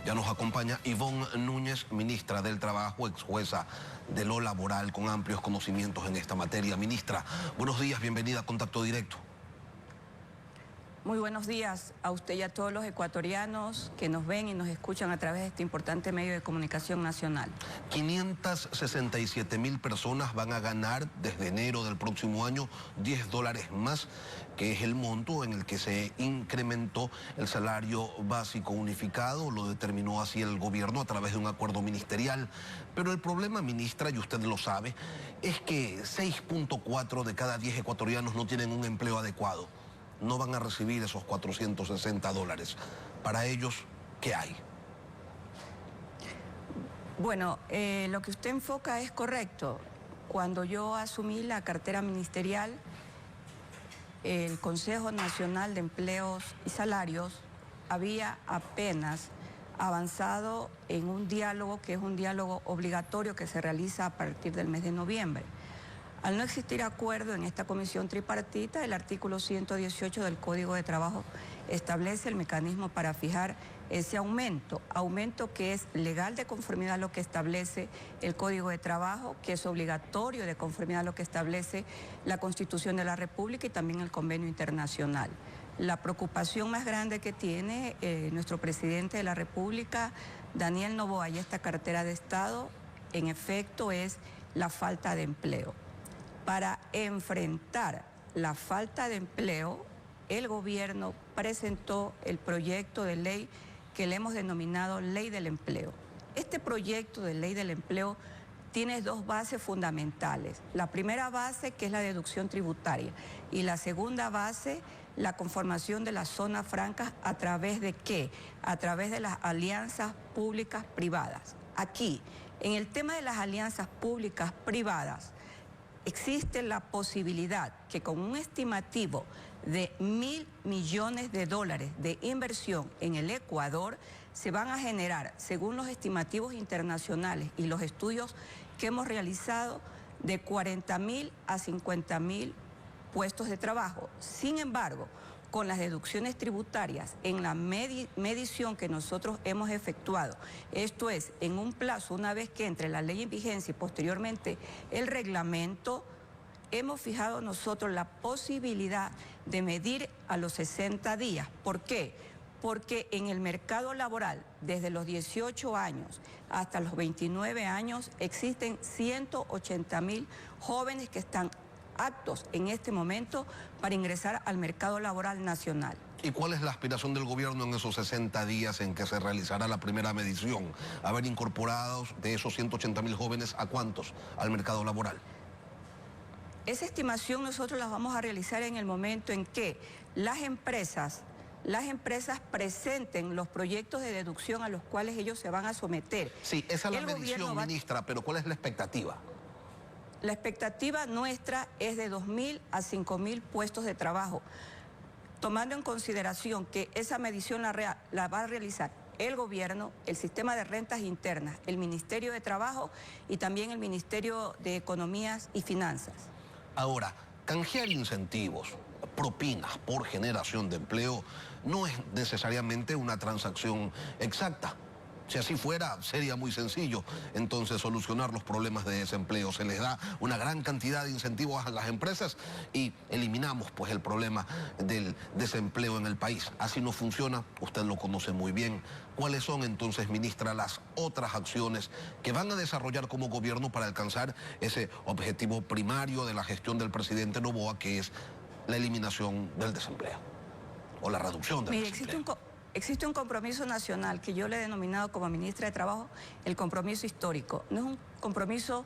Ya nos acompaña Ivonne Núñez, ministra del Trabajo, ex jueza de lo laboral, con amplios conocimientos en esta materia. Ministra, buenos días, bienvenida a Contacto Directo. Muy buenos días a usted y a todos los ecuatorianos que nos ven y nos escuchan a través de este importante medio de comunicación nacional. 567.000 personas van a ganar desde enero del próximo año $10 más, que es el monto en el que se incrementó el salario básico unificado. Lo determinó así el gobierno a través de un acuerdo ministerial. Pero el problema, ministra, y usted lo sabe, es que 6.4 de cada 10 ecuatorianos no tienen un empleo adecuado. No van a recibir esos $460. Para ellos, ¿qué hay? Bueno, lo que usted enfoca es correcto. Cuando yo asumí la cartera ministerial, el Consejo Nacional de Empleos y Salarios había apenas avanzado en un diálogo que es un diálogo obligatorio que se realiza a partir del mes de noviembre. Al no existir acuerdo en esta comisión tripartita, el artículo 118 del Código de Trabajo establece el mecanismo para fijar ese aumento que es legal de conformidad a lo que establece el Código de Trabajo, que es obligatorio de conformidad a lo que establece la Constitución de la República y también el Convenio Internacional. La preocupación más grande que tiene nuestro presidente de la República, Daniel Noboa, y esta cartera de Estado, en efecto, es la falta de empleo. Para enfrentar la falta de empleo, el gobierno presentó el proyecto de ley que le hemos denominado Ley del Empleo. Este proyecto de Ley del Empleo tiene dos bases fundamentales. La primera base, que es la deducción tributaria, y la segunda base, la conformación de las zonas francas. ¿A través de qué? A través de las alianzas públicas privadas. Aquí, en el tema de las alianzas públicas privadas, existe la posibilidad que con un estimativo de $1.000 millones de inversión en el Ecuador, se van a generar, según los estimativos internacionales y los estudios que hemos realizado, de 40.000 a 50.000 puestos de trabajo. Sin embargo, con las deducciones tributarias en la medición que nosotros hemos efectuado, esto es, en un plazo, una vez que entre la ley en vigencia y posteriormente el reglamento, hemos fijado nosotros la posibilidad de medir a los 60 días. ¿Por qué? Porque en el mercado laboral, desde los 18 años hasta los 29 años, existen 180.000 jóvenes que están aptos en este momento para ingresar al mercado laboral nacional. ¿Y cuál es la aspiración del gobierno en esos 60 días en que se realizará la primera medición? ¿Haber incorporados de esos 180.000 jóvenes a cuántos al mercado laboral? Esa estimación nosotros la vamos a realizar en el momento en que las empresas presenten los proyectos de deducción a los cuales ellos se van a someter. Sí, esa es la medición, ministra, pero ¿cuál es la expectativa? La expectativa nuestra es de 2.000 a 5.000 puestos de trabajo, tomando en consideración que esa medición la va a realizar el gobierno, el sistema de rentas internas, el Ministerio de Trabajo y también el Ministerio de Economías y Finanzas. Ahora, canjear incentivos, propinas por generación de empleo no es necesariamente una transacción exacta. Si así fuera, sería muy sencillo entonces solucionar los problemas de desempleo. Se les da una gran cantidad de incentivos a las empresas y eliminamos pues el problema del desempleo en el país. Así no funciona, usted lo conoce muy bien. ¿Cuáles son entonces, ministra, las otras acciones que van a desarrollar como gobierno para alcanzar ese objetivo primario de la gestión del presidente Noboa, que es la eliminación del desempleo o la reducción del desempleo? Existe un compromiso nacional que yo le he denominado como ministra de Trabajo el compromiso histórico. No es un compromiso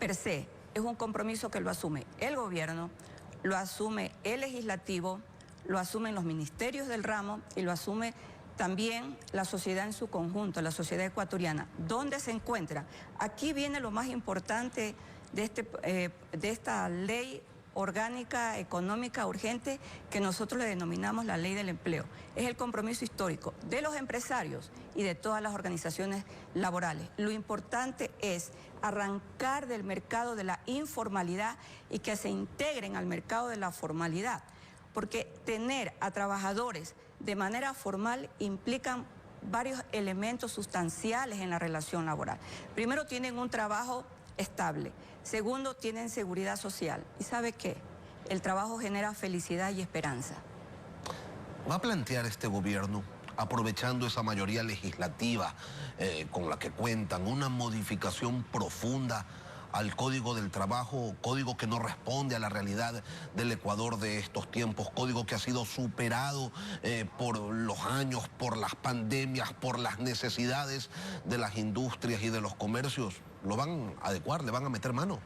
per se, es un compromiso que lo asume el gobierno, lo asume el legislativo, lo asumen los ministerios del ramo y lo asume también la sociedad en su conjunto, la sociedad ecuatoriana. ¿Dónde se encuentra? Aquí viene lo más importante de esta ley orgánica, económica, urgente, que nosotros le denominamos la Ley del Empleo. Es el compromiso histórico de los empresarios y de todas las organizaciones laborales. Lo importante es arrancar del mercado de la informalidad y que se integren al mercado de la formalidad, porque tener a trabajadores de manera formal implican varios elementos sustanciales en la relación laboral. Primero, tienen un trabajo estable. Segundo, tienen seguridad social. ¿Y sabe qué? El trabajo genera felicidad y esperanza. ¿Va a plantear este gobierno, aprovechando esa mayoría legislativa con la que cuentan, una modificación profunda al Código del Trabajo, código que no responde a la realidad del Ecuador de estos tiempos, código que ha sido superado por los años, por las pandemias, por las necesidades de las industrias y de los comercios? ¿Lo van a adecuar? ¿Le van a meter mano?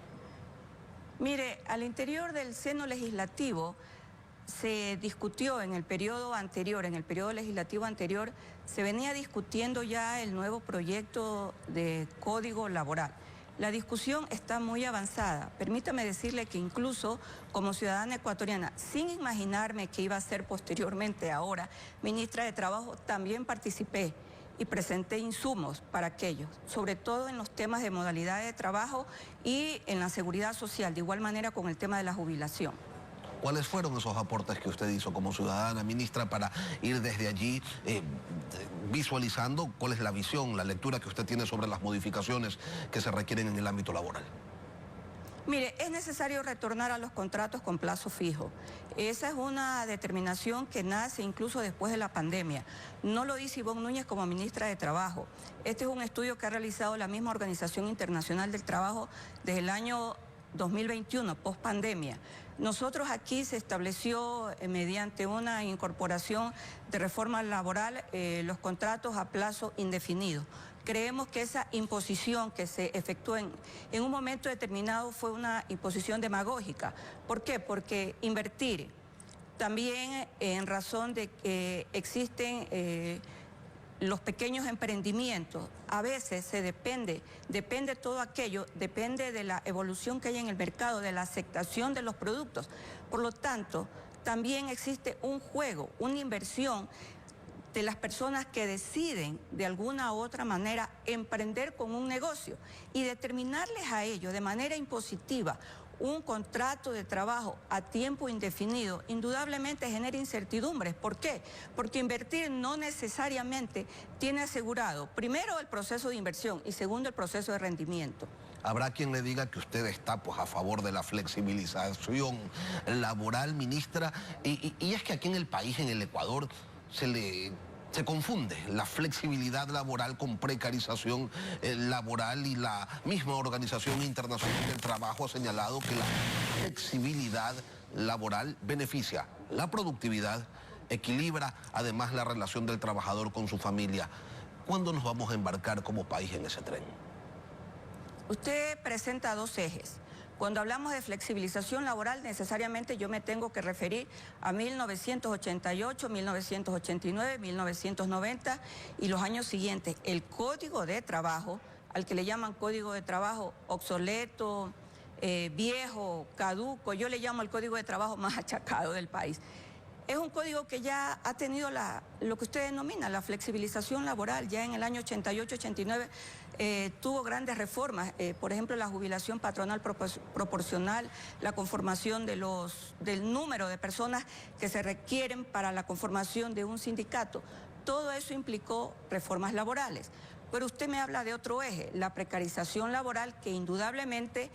Mire, al interior del seno legislativo se discutió en el periodo anterior, en el periodo legislativo anterior, se venía discutiendo ya el nuevo proyecto de Código Laboral. La discusión está muy avanzada. Permítame decirle que incluso como ciudadana ecuatoriana, sin imaginarme que iba a ser posteriormente ahora ministra de Trabajo, también participé y presenté insumos para aquellos, sobre todo en los temas de modalidades de trabajo y en la seguridad social, de igual manera con el tema de la jubilación. ¿Cuáles fueron esos aportes que usted hizo como ciudadana, ministra, para ir desde allí visualizando cuál es la visión, la lectura que usted tiene sobre las modificaciones que se requieren en el ámbito laboral? Mire, es necesario retornar a los contratos con plazo fijo. Esa es una determinación que nace incluso después de la pandemia. No lo dice Ivonne Núñez como ministra de Trabajo. Este es un estudio que ha realizado la misma Organización Internacional del Trabajo desde el año 2021, post pandemia. Nosotros aquí se estableció mediante una incorporación de reforma laboral los contratos a plazo indefinido. Creemos que esa imposición que se efectuó en un momento determinado fue una imposición demagógica. ¿Por qué? Porque invertir también en razón de que existen los pequeños emprendimientos, a veces depende todo aquello, depende de la evolución que hay en el mercado, de la aceptación de los productos. Por lo tanto, también existe un juego, una inversión de las personas que deciden de alguna u otra manera emprender con un negocio y determinarles a ellos de manera impositiva un contrato de trabajo a tiempo indefinido, indudablemente genera incertidumbres. ¿Por qué? Porque invertir no necesariamente tiene asegurado, primero, el proceso de inversión y segundo, el proceso de rendimiento. Habrá quien le diga que usted está a favor de la flexibilización laboral, ministra, y es que aquí en el país, en el Ecuador, se confunde la flexibilidad laboral con precarización laboral, y la misma Organización Internacional del Trabajo ha señalado que la flexibilidad laboral beneficia la productividad, equilibra además la relación del trabajador con su familia. ¿Cuándo nos vamos a embarcar como país en ese tren? Usted presenta dos ejes. Cuando hablamos de flexibilización laboral, necesariamente yo me tengo que referir a 1988, 1989, 1990 y los años siguientes. El Código de Trabajo, al que le llaman Código de Trabajo obsoleto, viejo, caduco, yo le llamo el Código de Trabajo más achacado del país. Es un código que ya ha tenido lo que usted denomina la flexibilización laboral. Ya en el año 88-89 tuvo grandes reformas, por ejemplo, la jubilación patronal proporcional, la conformación del número de personas que se requieren para la conformación de un sindicato. Todo eso implicó reformas laborales. Pero usted me habla de otro eje, la precarización laboral, que indudablemente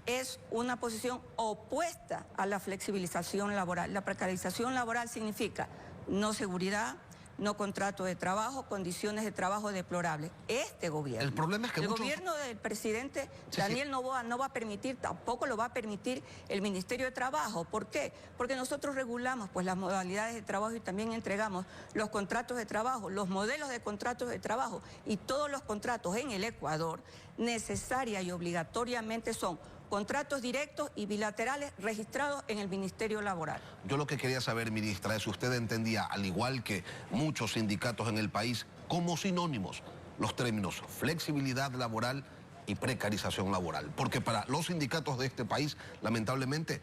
es una posición opuesta a la flexibilización laboral. La precarización laboral significa no seguridad, no contrato de trabajo, condiciones de trabajo deplorables. Este gobierno, el problema es que el gobierno del presidente Daniel Noboa no va a permitir, tampoco lo va a permitir el Ministerio de Trabajo. ¿Por qué? Porque nosotros regulamos pues las modalidades de trabajo y también entregamos los contratos de trabajo, los modelos de contratos de trabajo, y todos los contratos en el Ecuador necesaria y obligatoriamente son contratos directos y bilaterales registrados en el Ministerio Laboral. Yo lo que quería saber, ministra, es si usted entendía, al igual que muchos sindicatos en el país, como sinónimos los términos flexibilidad laboral y precarización laboral. Porque para los sindicatos de este país, lamentablemente,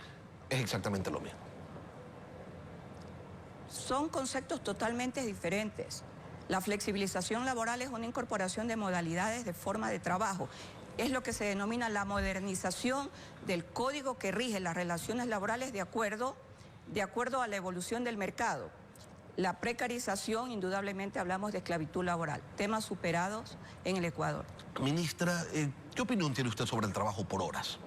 es exactamente lo mismo. Son conceptos totalmente diferentes. La flexibilización laboral es una incorporación de modalidades de forma de trabajo. Es lo que se denomina la modernización del código que rige las relaciones laborales de acuerdo a la evolución del mercado. La precarización, indudablemente hablamos de esclavitud laboral, temas superados en el Ecuador. Ministra, ¿qué opinión tiene usted sobre el trabajo por horas?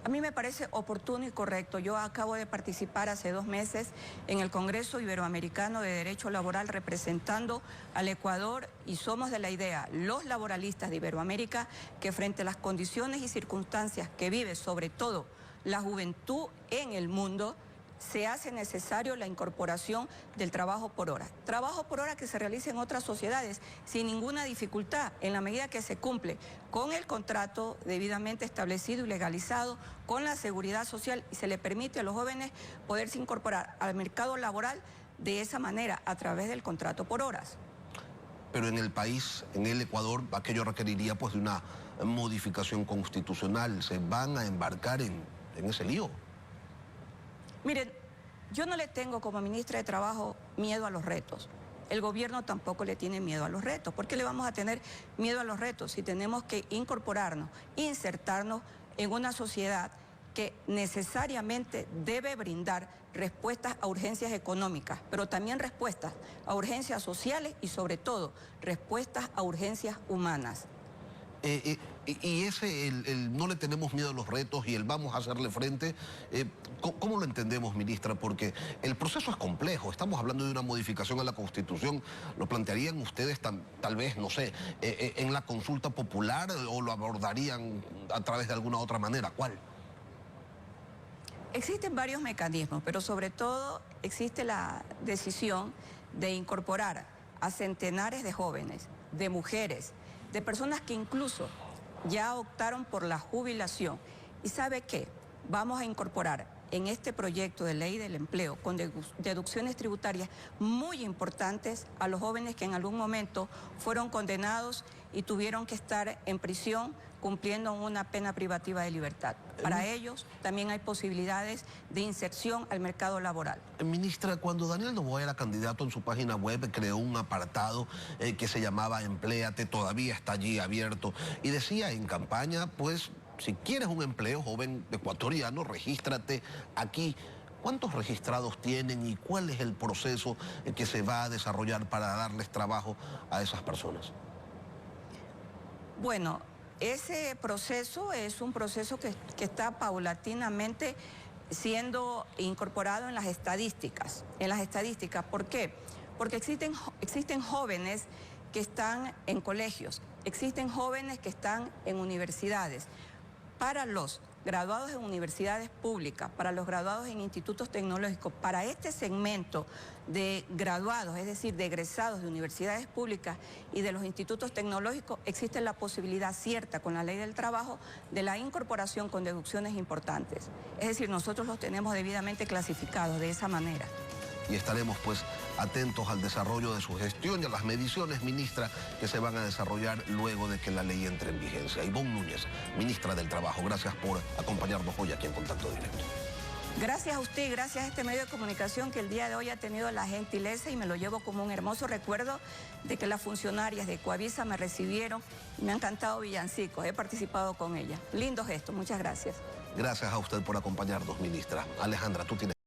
A mí me parece oportuno y correcto. Yo acabo de participar hace 2 meses en el Congreso Iberoamericano de Derecho Laboral representando al Ecuador y somos de la idea, los laboralistas de Iberoamérica, que frente a las condiciones y circunstancias que vive sobre todo la juventud en el mundo, se hace necesario la incorporación del trabajo por hora. Trabajo por hora que se realiza en otras sociedades sin ninguna dificultad, en la medida que se cumple con el contrato debidamente establecido y legalizado, con la seguridad social y se le permite a los jóvenes poderse incorporar al mercado laboral de esa manera, a través del contrato por horas. Pero en el país, en el Ecuador, aquello requeriría pues de una modificación constitucional. ¿Se van a embarcar en ese lío? Miren, yo no le tengo como ministra de Trabajo miedo a los retos. El gobierno tampoco le tiene miedo a los retos. ¿Por qué le vamos a tener miedo a los retos si tenemos que incorporarnos, insertarnos en una sociedad que necesariamente debe brindar respuestas a urgencias económicas, pero también respuestas a urgencias sociales y sobre todo respuestas a urgencias humanas? Y ese, no le tenemos miedo a los retos y el vamos a hacerle frente, ¿cómo lo entendemos, ministra? Porque el proceso es complejo, estamos hablando de una modificación a la Constitución, ¿lo plantearían ustedes tal vez, no sé, en la consulta popular o lo abordarían a través de alguna otra manera? ¿Cuál? Existen varios mecanismos, pero sobre todo existe la decisión de incorporar a centenares de jóvenes, de mujeres, de personas que incluso ya optaron por la jubilación. ¿Y sabe qué? Vamos a incorporar en este proyecto de ley del empleo con deducciones tributarias muy importantes a los jóvenes que en algún momento fueron condenados y tuvieron que estar en prisión cumpliendo una pena privativa de libertad. Para ellos también hay posibilidades de inserción al mercado laboral. Ministra, cuando Daniel Noboa era candidato, en su página web creó un apartado que se llamaba Empléate, todavía está allí abierto, y decía en campaña, pues, si quieres un empleo, joven ecuatoriano, regístrate aquí. ¿Cuántos registrados tienen y cuál es el proceso que se va a desarrollar para darles trabajo a esas personas? Bueno, ese proceso es un proceso que está paulatinamente siendo incorporado en las estadísticas. ¿Por qué? Porque existen jóvenes que están en colegios, existen jóvenes que están en universidades. Para los graduados en universidades públicas, para los graduados en institutos tecnológicos, para este segmento de graduados, es decir, de egresados de universidades públicas y de los institutos tecnológicos, existe la posibilidad cierta con la ley del trabajo de la incorporación con deducciones importantes. Es decir, nosotros los tenemos debidamente clasificados de esa manera. Y estaremos pues atentos al desarrollo de su gestión y a las mediciones, ministra, que se van a desarrollar luego de que la ley entre en vigencia. Ivonne Núñez, ministra del Trabajo, gracias por acompañarnos hoy aquí en Contacto Directo. Gracias a usted y gracias a este medio de comunicación que el día de hoy ha tenido la gentileza y me lo llevo como un hermoso recuerdo de que las funcionarias de Coavisa me recibieron y me han cantado villancicos, he participado con ellas. Lindo gesto, muchas gracias. Gracias a usted por acompañarnos, ministra. Alejandra, tú tienes...